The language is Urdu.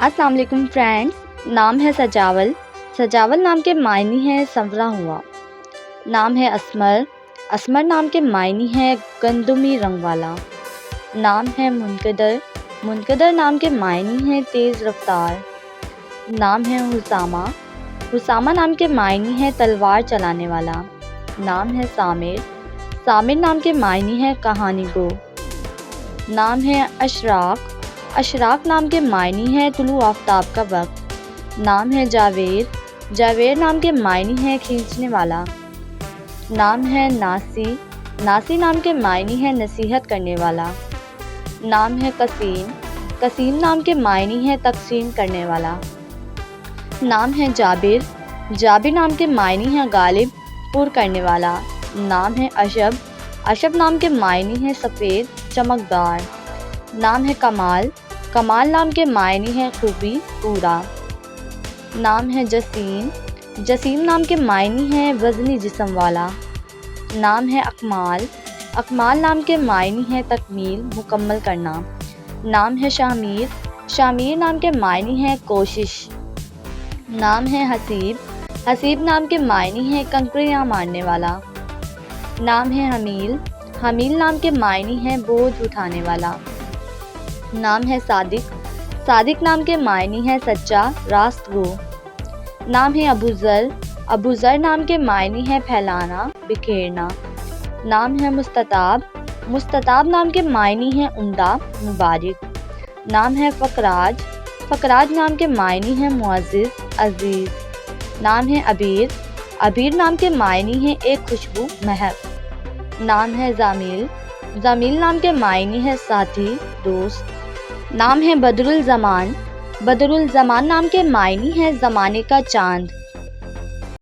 السلام علیکم فرینڈس، نام ہے سجاول۔ سجاول نام کے معنی ہے سنورا ہوا۔ نام ہے اسمر۔ اسمر نام کے معنی ہے گندمی رنگ والا۔ نام ہے منقدر۔ منقدر نام کے معنی ہے تیز رفتار۔ نام ہے حسامہ۔ حسامہ نام کے معنی ہے تلوار چلانے والا۔ نام ہے سامر۔ سامر نام کے معنی ہے کہانی گو۔ نام ہے اشراق۔ اشراق نام کے معنی ہے طلوع آفتاب کا وقت۔ نام ہے جاوید۔ جاوید نام کے معنی ہے کھینچنے والا۔ نام ہے ناسی۔ ناسی نام کے معنی ہے نصیحت کرنے والا۔ نام ہے قسیم۔ قسیم نام کے معنی ہے تقسیم کرنے والا۔ نام ہے جابر۔ جابر نام کے معنی ہے غالب، پر کرنے والا۔ نام ہے اشب۔ اشب نام کے معنی ہے سفید، چمکدار۔ نام ہے کمال۔ کمال نام کے معنی ہے خوبی، پورا۔ نام ہے جسیم۔ جسیم نام کے معنی ہے وزنی جسم والا۔ نام ہے اکمال۔ اکمال نام کے معنی ہے تکمیل، مکمل کرنا۔ نام ہے شامیر۔ شامیر نام کے معنی ہے کوشش۔ نام ہے حسیب۔ حسیب نام کے معنی ہے کنکریاں مارنے والا۔ نام ہے حمیل۔ حمیل نام کے معنی ہے بوجھ اٹھانے والا۔ نام ہے صادق۔ صادق نام کے معنی ہے سچا، راست گو۔ نام ہے ابو ذر۔ ابو ذر نام کے معنی ہے پھیلانا، بکھیرنا۔ نام ہے مستطاب۔ مستطاب نام کے معنی ہے عمدہ، مبارک۔ نام ہے فقراج۔ فقراج نام کے معنی ہے معزز، عزیز۔ نام ہے عبیر۔ عبیر نام کے معنی ہے ایک خوشبو، مہک۔ نام ہے زامیل۔ زامیل نام کے معنی ہے ساتھی، دوست۔ نام ہے بدر الزمان۔ بدر الزمان نام کے معنی ہے زمانے کا چاند۔